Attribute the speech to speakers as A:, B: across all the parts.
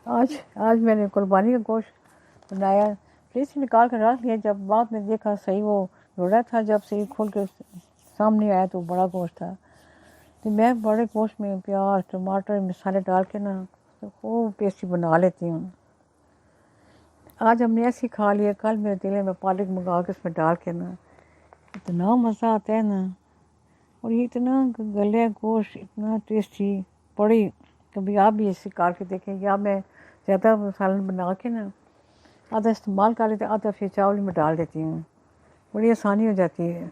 A: آج میں نے قربانی کا گوشت بنایا، فریج سے نکال کر رکھ لیا، جب بعد میں دیکھا صحیح وہ روڑا تھا، جب صحیح کھول کے سامنے آیا تو بڑا گوشت تھا، تو میں بڑے گوشت میں پیاز ٹماٹر مسالے ڈال کے نا خوب ٹیسٹی بنا لیتی ہوں۔ آج ہم نے ایسے ہی کھا لیا، کل میرے دل میں پالک منگا کے اس میں ڈال کے نا اتنا مزہ آتا ہے نا، اور یہ اتنا گلے گوشت اتنا ٹیسٹی، بڑی کبھی آپ بھی ایسے کر کے دیکھیں، یا میں زیادہ سالن بنا کے نا آدھا استعمال کر لیتے، آدھا پھر چاول میں ڈال دیتی ہوں، بڑی آسانی ہو جاتی ہے،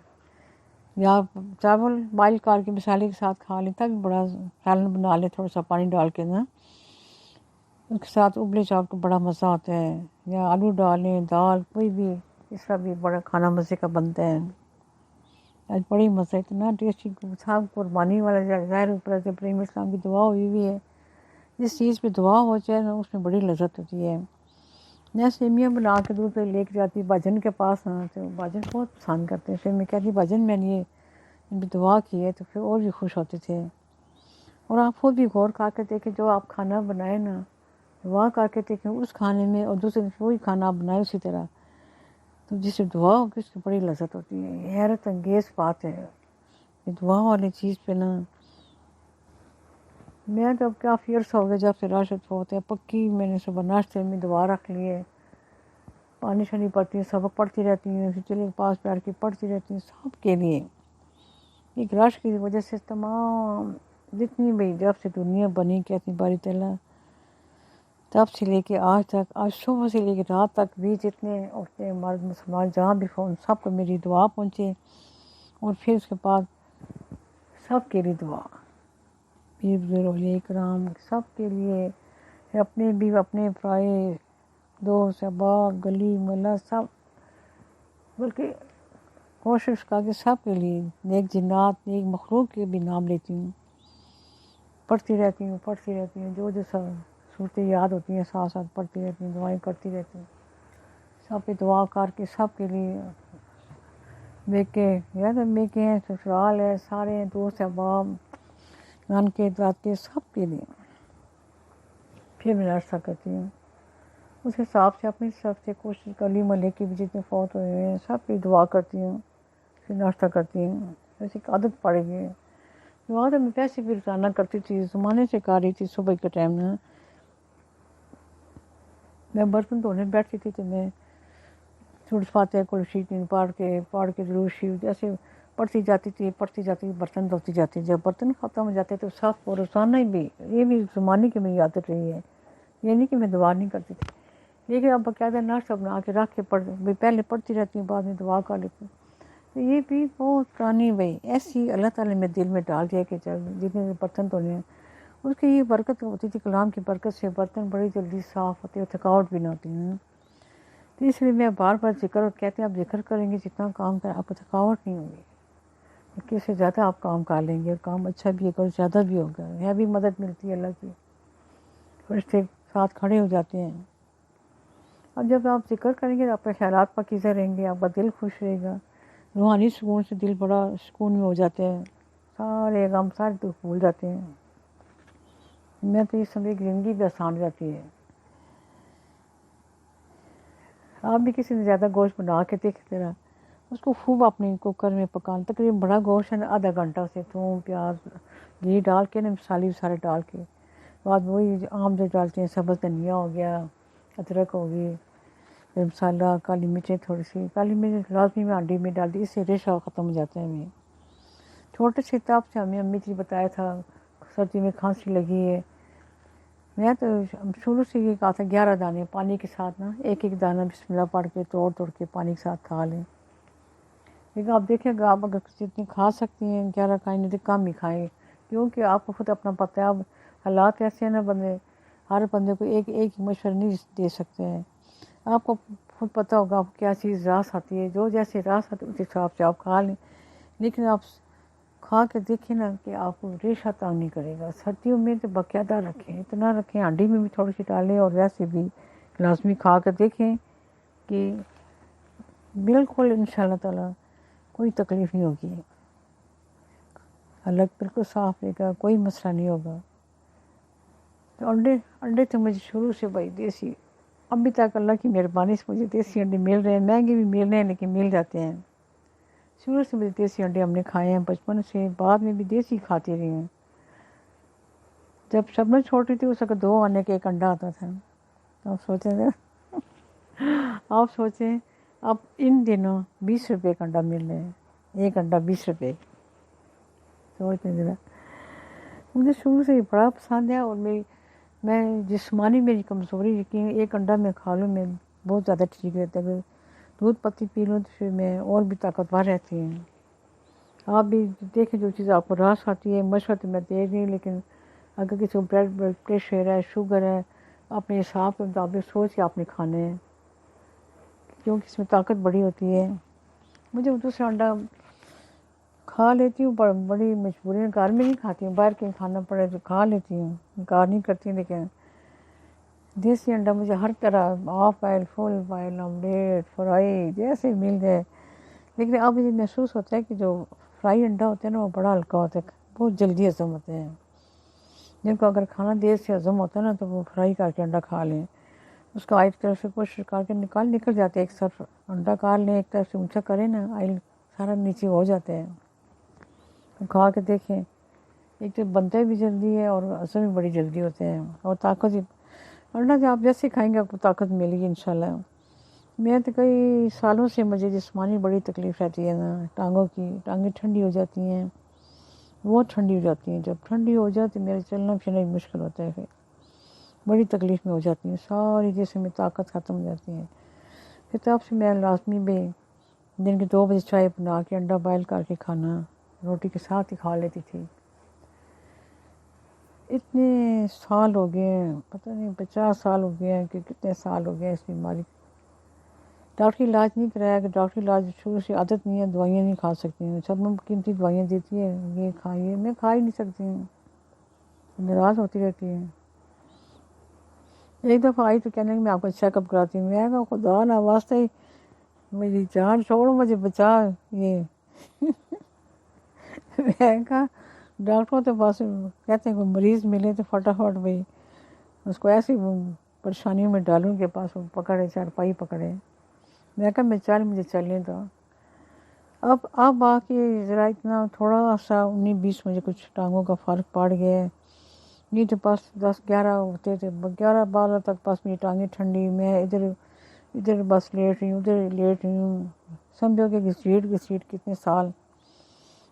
A: یا چاول بائل کر کے مسالے کے ساتھ کھا لیں، تب بڑا سالن بنا لیں تھوڑا سا پانی ڈال کے نا، اس کے ساتھ ابلے چاول کو بڑا مزہ آتا ہے، یا آلو ڈالیں دال کوئی بھی اس کا بھی بڑا کھانا مزے کا بنتا ہے۔ آج بڑی مزہ، اتنا ٹیسٹی تھا، قربانی والا ظاہر اوپر ابراہیم اسلام کی دعا ہوئی ہوئی ہے، جس چیز پہ دعا ہو جائے نا اس میں بڑی لذت ہوتی ہے۔ میں سیمیاں بنا کے دودھ پہ لے کے جاتی بھاجن کے پاس نا، تو بھاجن بہت پسند کرتے ہیں، پھر میں کہتی بھاجن میں نے ان پہ دعا کی ہے، تو پھر اور بھی خوش ہوتے تھے۔ اور آپ خود بھی غور کر کے دیکھیں، جو آپ کھانا بنائیں نا دعا کر کے دیکھیں اس کھانے میں، اور دوسرے وہی کھانا آپ بنائیں اسی طرح، تو جس سے دعا ہوگی اس کی بڑی لذت ہوتی ہے۔ یہ حیرت انگیز بات ہے یہ دعا والی چیز پہ نا۔ میں تو اب کافی عرصہ ہو گیا جب سے راشد ہوتے ہیں پکی میں نے صبح ناشتے میں دعا رکھ لی ہے، پانی شانی پڑتی ہے، سبق پڑھتی رہتی ہوں، چلے کے پاس بیٹھ کے پڑھتی رہتی ہوں سب کے لیے۔ ایک رش کی وجہ سے تمام جتنی بھی جب سے دنیا بنی کہتی باری تعالیٰ تب سے لے کے آج تک، آج صبح سے لے کے رات تک بھی جتنے عورتیں مرد مسلمان جہاں بھی ہوں سب کو میری دعا پہنچے، اور پھر اس کے بعد سب کے لیے دعا، پیر بزرگ اولیاء کرام سب کے لیے، اپنے بھی اپنے پرائے دوست احباب گلی محلہ سب، بلکہ کوشش کر کے سب کے لیے نیک جنات نیک مخلوق کے بھی نام لیتی ہوں، پڑھتی رہتی ہوں جو سب صورتیں یاد ہوتی ہیں ساتھ ساتھ پڑھتی رہتی ہوں، دعائیں کرتی رہتی ہوں، سب پہ دعا کر کے سب کے لیے، بیکے بیکے ہیں سسرال ہے سارے ہیں دوست احباب نانکے دادکے سب کے لیے، پھر میں ناشتہ کرتی ہوں اس حساب سے اپنی طرف سے کوشش گلی محلے کے بھی جتنے فوت ہوئے ہیں سب پہ دعا کرتی ہوں، پھر ناشتہ کرتی ہوں، ایسی ایک عادت پڑ گئی ہے۔ دعا تو میں پیسے بھی روزانہ کرتی تھی، زمانے سے کر رہی تھی، صبح کے ٹائم نا میں برتن دھونے بیٹھتی تھی تو میں سورۃ فاتحہ کل شریف پڑھ کے درود شریف ایسے پڑھتی جاتی تھی برتن دھوتی جاتی، جب برتن ختم ہو جاتے تو صاف اور روزانہ ہی بھی، یہ بھی زمانے کی میری عادت رہی ہے، یہ نہیں کہ میں دعا نہیں کرتی تھی، لیکن اب باقاعدہ ناشتہ بنا کے رکھ کے پہلے پڑھتی رہتی ہوں بعد میں دعا کر لیتی ہوں، تو یہ بھی بہت پرانی بھائی ایسی اللہ تعالیٰ نے دل میں ڈال دیا کہ جب جتنے برتن دھونے ہیں اس کی یہ برکت ہوتی تھی، کلام کی برکت سے برتن بڑی جلدی صاف ہوتے اور تھکاوٹ بھی نہ ہوتی ہے، تو اس لیے میں بار بار ذکر کہتے ہیں آپ ذکر کریں گے جتنا کام کریں آپ کو تھکاوٹ نہیں ہوگی، کہ اس سے زیادہ آپ کام کر لیں گے اور کام اچھا بھی ہوگا اور زیادہ بھی ہوگا، ہے بھی مدد ملتی ہے اللہ کی، فرشتے ساتھ کھڑے ہو جاتے ہیں۔ اب جب آپ ذکر کریں گے تو آپ کے خیالات پاکیزہ رہیں گے، آپ کا دل خوش رہے گا، روحانی سکون سے دل بڑا سکون میں ہو جاتے ہیں، سارے غم سارے دکھ بھول جاتے ہیں، میں تو یہ سمجھ زندگی بھی آسان جاتی ہے۔ آپ بھی کسی نے زیادہ گوشت بنا کے دیکھتے رہا اس کو خوب اپنے کوکر میں پکانا، تقریباً بڑا گوشت ہے آدھا گھنٹہ سے تھوم پیاز گھی ڈال کے نا مسالے وسالے ڈال کے بعد وہی عام جو ڈالتے ہیں سبز دھنیا ہو گیا ادرک ہو گئی پھر مسالہ کالی مرچیں تھوڑی سی کالی مرچ لازمی میں ہانڈی میں ڈال دی، اس سے ریشہ ختم ہو جاتا ہے۔ ہمیں چھوٹے سے تب سے ہمیں امی جی بتایا تھا سردی میں کھانسی لگی ہے، میں تو شروع سے یہ کہا تھا 11 دانے پانی کے ساتھ نا ایک ایک دانہ بسم اللہ پڑھ کے توڑ کے پانی کے ساتھ کھا لیں، لیکن آپ دیکھیں گا آپ اگر جتنی کھا سکتی ہیں 11 کھائیں نہیں تو کم ہی کھائیں، کیونکہ آپ کو خود اپنا پتہ ہے اب حالات ایسے ہیں نا ہر بندے کو ایک ایک مشورہ نہیں دے سکتے ہیں، آپ کو خود پتہ ہوگا آپ کو کیا چیز راس آتی ہے، جو جیسے راس آتی ہے اس حساب سے آپ کھا لیں، لیکن آپ کھا کے دیکھیں نا کہ آپ کو ریشہ تنگ نہیں کرے گا۔ سردیوں میں تو باقاعدہ رکھیں، اتنا رکھیں ہانڈی میں بھی تھوڑی سی ڈالیں اور ویسے بھی لازمی کھا کر دیکھیں کہ بالکل انشاءاللہ تعالیٰ کوئی تکلیف نہیں ہوگی، حلق بالکل صاف رہے گا، کوئی مسئلہ نہیں ہوگا۔ تو انڈے تو مجھے شروع سے بھائی دیسی، ابھی تک اللہ کی مہربانی سے مجھے دیسی انڈے مل رہے ہیں، مہنگے بھی مل رہے ہیں لیکن مل جاتے ہیں۔ شروع سے مجھے دیسی انڈے ہم نے کھائے ہیں بچپن سے، بعد میں بھی دیسی کھاتے رہے ہیں۔ جب شبنم چھوٹی تھی اس وقت 2 آنے کا 1 انڈا آتا تھا۔ آپ سوچیں گے، آپ سوچیں اب ان دنوں 20 روپے کا انڈا مل رہے ہیں، 1 انڈا 20 روپے۔ سوچیں ذرا، مجھے شروع سے ہی بڑا پسند ہے، اور میں جسمانی میری کمزوری یقین 1 انڈا میں کھا لوں میں بہت زیادہ ٹھیک رہتا ہے۔ اگر دودھ پتی پی لوں تو پھر میں اور بھی طاقتور رہتی ہوں۔ آپ بھی دیکھیں جو چیز آپ کو راس آتی ہے، مشورہ تو میں دے رہی ہوں، لیکن اگر کسی کو بلڈ پریشر ہے، شوگر ہے، اپنے حساب کے مطابق سوچ کے آپ نے کھانے ہیں، کیونکہ اس میں طاقت بڑی ہوتی ہے۔ مجھے دوسرا انڈا کھا لیتی ہوں پر بڑی مجبوری ہے، گھر میں نہیں کھاتی ہوں، باہر کہیں کھانا پڑے تو کھا لیتی ہوں، انکار نہیں کرتی، لیکن دیسی انڈا مجھے ہر طرح ہاف بائل، فل بائل، آملیٹ، فرائی جیسے مل جائے۔ لیکن اب مجھے محسوس ہوتا ہے کہ جو فرائی انڈا ہوتا ہے نا وہ بڑا ہلکا ہوتا ہے، بہت جلدی ہضم ہوتے ہیں۔ جن کو اگر کھانا دیر سے ہضم ہوتا ہے نا تو وہ فرائی کر کے انڈا کھا لیں، اس کا ایک طرف سے کوشش کر کے نکل جاتے ہیں، ایک طرف انڈا کار لیں، ایک طرف سے اونچا کریں نا، آئل سارا نیچے ہو جاتا ہے۔ کھا کے دیکھیں، ایک تو بنتے بھی جلدی ہے اور ہضم بھی بڑی جلدی ہوتے ہیں، اور طاقت بھی انڈا جو آپ جیسے کھائیں گے آپ کو طاقت ملے گی انشاءاللہ۔ میں تو کئی سالوں سے مجھے جسمانی بڑی تکلیف رہتی ہے نا، ٹانگوں کی، ٹانگیں ٹھنڈی ہو جاتی ہیں، بہت ٹھنڈی ہو جاتی ہیں، جب ٹھنڈی ہو جاتی میرے چلنا پھرنا بھی مشکل ہوتا ہے، پھر بڑی تکلیف میں ہو جاتی ہیں، ساری جسم میں طاقت ختم ہو جاتی ہے۔ پھر تب سے میں لازمی بھی دن کے 2 بجے چائے بنا کے انڈا بائل کر کے کھانا روٹی کے ساتھ ہی کھا لیتی تھی۔ اتنے سال ہو گئے ہیں، پتہ نہیں 50 سال ہو گئے ہیں کہ کتنے سال ہو گئے ہیں اس بیماری۔ ڈاکٹری علاج نہیں کرایا کہ ڈاکٹری علاج شروع سے عادت نہیں ہے، دوائیاں نہیں کھا سکتی ہوں، سب قیمتی دوائیاں دیتی ہے، یہ کھائیے، میں کھا ہی نہیں سکتی ہوں، ناراض ہوتی رہتی ہے۔ ایک دفعہ آئی تو کہنے کہ میں آپ کو چیک اپ کراتی ہوں، میں کہا خدا نہ واسطہ ہی میری جان چھوڑو، مجھے بچا یہ۔ میں کہا ڈاکٹروں کے پاس کہتے ہیں کوئی مریض ملے تو فٹافٹ بھائی اس کو ایسی پریشانیوں میں ڈالوں کے پاس وہ پکڑے، چارپائی پکڑے۔ میں کہا میں مجھے چلنے دو۔ اب آ کے ذرا اتنا تھوڑا سا 19-20 مجھے کچھ ٹانگوں کا فرق پڑ گیا ہے، نہیں تو پاس 10-11 ہوتے تھے، 11-12 تک پاس میری ٹانگیں ٹھنڈی، میں ادھر بس لیٹ رہی ہوں، ادھر لیٹ رہی ہوں، سمجھو کہ گھسیٹ کتنے سال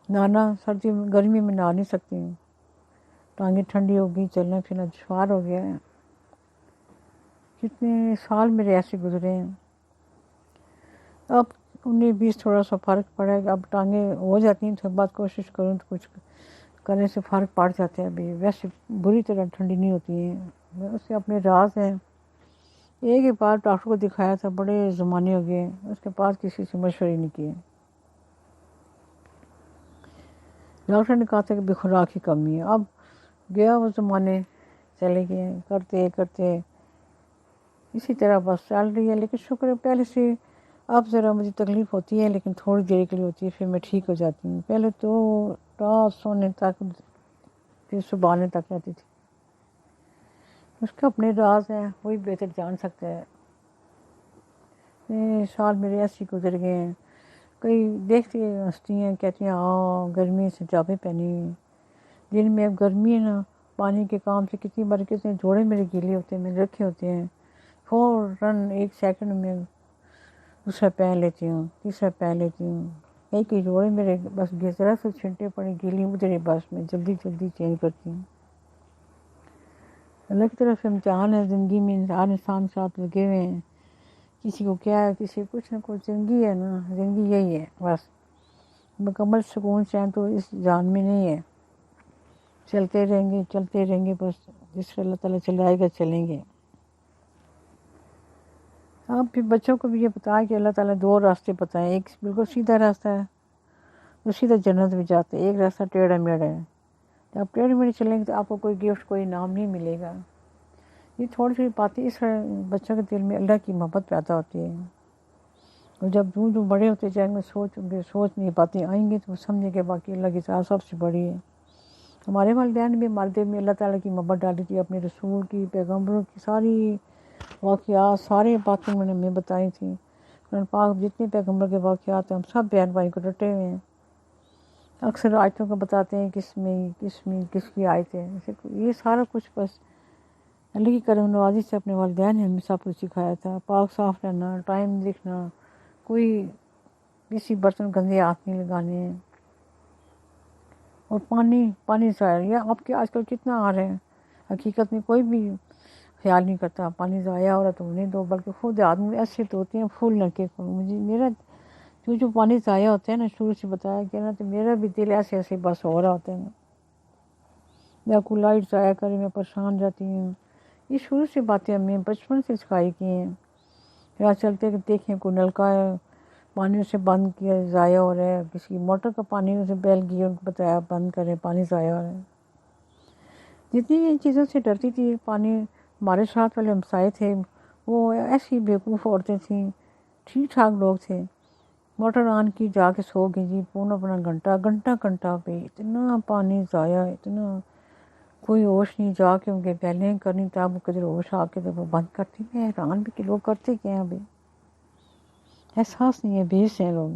A: نہانا سردی میں گرمی میں نہا نہیں سکتی ہوں، ٹانگیں ٹھنڈی ہو گئی، چلنا پھرنا دشوار ہو گیا ہے۔ کتنے سال میرے ایسے گزرے ہیں۔ اب 19-20 تھوڑا سا فرق پڑا ہے، اب ٹانگیں ہو جاتی ہیں، تھوڑی بات کوشش کروں تو کچھ کرنے سے فرق پڑ جاتا ہے، ابھی ویسے بری طرح ٹھنڈی نہیں ہوتی ہیں، اس کے اپنے راز ہیں۔ ایک ہی بار ڈاکٹر کو دکھایا تھا، بڑے زمانے ہو گئے، اس کے بعد کسی سے مشورے نہیں کیے۔ ڈاکٹر نے کہا تھا کہ بے خوراک کی کمی ہے، اب گیا وہ زمانے، چلے گئے، کرتے اسی طرح بس چل رہی ہے، لیکن شکر ہے پہلے سے اب ذرا مجھے تکلیف ہوتی ہے لیکن تھوڑی دیر کے لیے ہوتی ہے، پھر میں ٹھیک ہو جاتی ہوں۔ پہلے تو رات سونے تک پھر صبح آنے تک رہتی تھی، اس کے اپنے راز ہیں، وہی بہتر جان سکتا ہے۔ سال میرے ایسے گزر گئے ہیں، کئی دیکھتی ہنستی ہیں، کہتی ہیں ہاں گرمی سے جابیں پہنی ہوئی، دن میں اب گرمی ہے نا، پانی کے کام سے کتنی بار کتنے جوڑے میرے گیلے ہوتے ہیں، میں رکھے ہوتے ہیں، فوراً 1 سیکنڈ میں دوسرا پہن لیتی ہوں، تیسرا پہن لیتی ہوں، کئی جوڑے میرے بس ذرا سے چھنٹے پڑے گیلی ادھر بس میں جلدی چینج کرتی ہوں۔ اللہ کی طرف سے امتحان ہے زندگی میں، ہر انسان ساتھ لگے ہوئے ہیں، کسی کو کیا ہے، کسی کو کچھ نہ کچھ، زندگی ہے نا، زندگی یہی ہے بس، مکمل سکون چین تو اس جان میں نہیں ہے، چلتے رہیں گے بس، جس سے اللہ تعالیٰ چلائے گا چلیں گے۔ آپ بھی بچوں کو بھی یہ بتائیں کہ اللہ تعالیٰ 2 راستے بتائیں، ایک بالکل سیدھا راستہ ہے جو سیدھا جنت میں جاتے ہیں، ایک راستہ ٹیڑھا میڑھا ہے، جب آپ ٹیڑھے میڑھے چلیں گے تو آپ کو کوئی گفٹ کوئی انعام نہیں ملے گا۔ یہ تھوڑی باتیں اس بچوں کے دل میں اللہ کی محبت پیدا ہوتی ہے، اور جب جو بڑے ہوتے جائیں گے سوچ نہیں باتیں آئیں گی تو وہ سمجھیں گے باقی اللہ کی ذات سب سے بڑی ہے، ہمارے والدین بھی ہمارے دل میں اللہ تعالیٰ کی محبت ڈالی تھی، اپنے رسول کی، پیغمبروں کی ساری واقعات، سارے باتیں انہوں نے ہمیں بتائی تھیں۔ قرآن پاک جتنے پیغمبر کے واقعات ہیں ہم سب بہن بھائی کو رٹے ہوئے ہیں۔ اکثر آیتوں کو بتاتے ہیں کس کی آیت ہے، یہ سارا کچھ بس اللہ کی کرم نوازی سے اپنے والدین نے ہمیں سب کچھ سکھایا تھا۔ پاک صاف رہنا، ٹائم دیکھنا، کوئی کسی برتن گندے ہاتھ نہیں لگانے ہیں، اور پانی ضائع، یہ آپ کے آج کل کتنا آ رہے ہیں، حقیقت میں کوئی بھی خیال نہیں کرتا پانی ضائع ہو رہا تو انہیں دو، بلکہ خود آدمی ایسے دھوتے ہیں پھول لڑکے کو۔ میرا جو پانی ضائع ہوتا ہے نا، شروع سے بتایا گیا نا، تو میرا بھی دل ایسے بس ہو رہا ہوتا ہے نا، یا کوئی لائٹ ضائع کرے میں پریشان رہتی ہوں۔ یہ شروع سے باتیں ہمیں بچپن سے سکھائی کی ہیں۔ یا چلتے کہ دیکھیں کوئی نلکا ہے پانی اسے بند کیا ضائع ہو رہا ہے، کسی موٹر کا پانی اسے بیل گیا ان کو بتایا بند کریں پانی ضائع ہو رہا ہے۔ جتنی ان چیزوں سے ڈرتی تھی، پانی ہمارے ساتھ والے ہمسائے تھے وہ ایسی بیوقوف عورتیں تھیں، ٹھیک ٹھاک لوگ تھے، موٹر آن کی جا کے سو گئی جی، پونا گھنٹہ پہ اتنا پانی ضائع، اتنا کوئی ہوش نہیں، جا کے ان کے بیلیں کرنی تب کدھر ہوش آ کے تو وہ بند کرتی۔ میں حیران بھی کہ لوگ کرتے کیا ہیں ابھی، احساس نہیں ہے، بھیس ہیں لوگ۔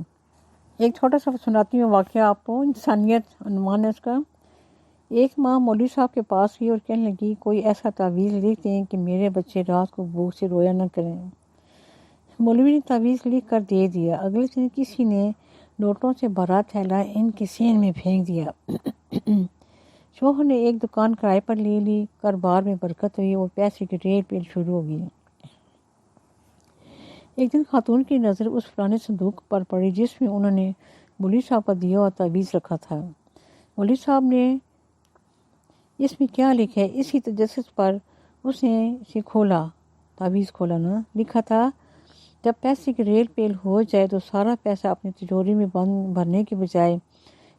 A: ایک چھوٹا سا سناتی ہوں واقعہ آپ کو، انسانیت عنوان ہے اس کا۔ ایک ماں مولوی صاحب کے پاس گئی اور کہنے لگی کوئی ایسا تعویذ لکھ دیں کہ میرے بچے رات کو بھوک سے رویا نہ کریں۔ مولوی نے تعویذ لکھ کر دے دیا۔ اگلے دن کسی نے نوٹوں سے بھرا تھیلا ان کی سین میں پھینک دیا۔ شوہر نے ایک دکان کرائے پر لے لی، کاروبار میں برکت ہوئی اور پیسے کی ریل پیل شروع ہو گئی۔ ایک دن خاتون کی نظر اس پرانے صندوق پر پڑی جس میں انہوں نے مولوی صاحب کا دیا ہوا تعویذ رکھا تھا۔ مولوی صاحب نے اس میں کیا لکھا ہے، اسی تجسس پر اس نے اسے کھولا، تعویذ کھولا نا، لکھا تھا جب پیسے کی ریل پیل ہو جائے تو سارا پیسہ اپنی تجوری میں بھرنے کے بجائے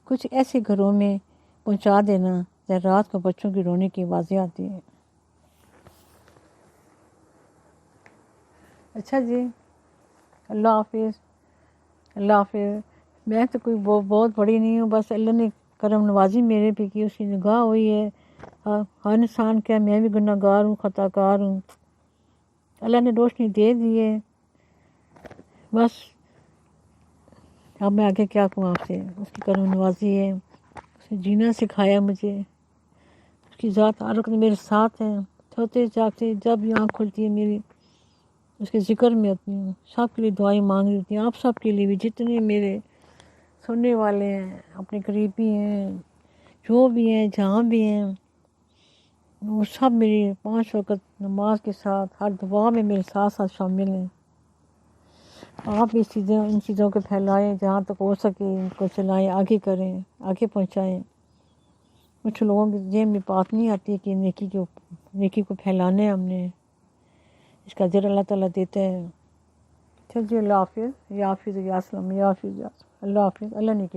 A: کچھ ایسے گھروں میں پہنچا دینا جہاں رات کو بچوں کی رونے کی آوازیں آتی ہیں۔ اچھا جی، اللہ حافظ، اللہ حافظ۔ میں تو کوئی بہت بڑی نہیں ہوں، بس اللہ نے کرم نوازی میرے پہ کی، اس کی نگاہ ہوئی ہے۔ ہر انسان کیا، میں بھی گناہ گار ہوں، خطا کار ہوں، اللہ نے روشنی دے دی ہے، بس اب میں آگے کیا کہوں آپ سے۔ اس کی کرم نوازی ہے، اس نے جینا سکھایا مجھے، اس کی ذات عارق میرے ساتھ ہے، سوتے جاگتے جب یہ آنکھ کھلتی ہے میری اس کے ذکر میں ہوتی ہوں، سب کے لیے دعائیں مانگ رہی ہوتی ہیں، آپ سب کے لیے بھی، جتنے میرے سننے والے ہیں، اپنے قریبی ہیں، جو بھی ہیں، جہاں بھی ہیں، وہ سب میری 5 وقت نماز کے ساتھ ہر دعا میں میرے ساتھ شامل ہیں۔ آپ ان چیزوں کو پھیلائیں، جہاں تک ہو سکے ان کو چلائیں، آگے کریں، آگے پہنچائیں۔ کچھ لوگوں کے ذہن میں بات نہیں آتی کہ نیکی کو پھیلانے ہم نے، اس کا اجر اللہ تعالیٰ دیتا ہے۔ چل جی، اللہ حافظ، یا حافظ یا اسلام، یا حافظ یا اسلام، اللہ حافظ، اللہ نیکی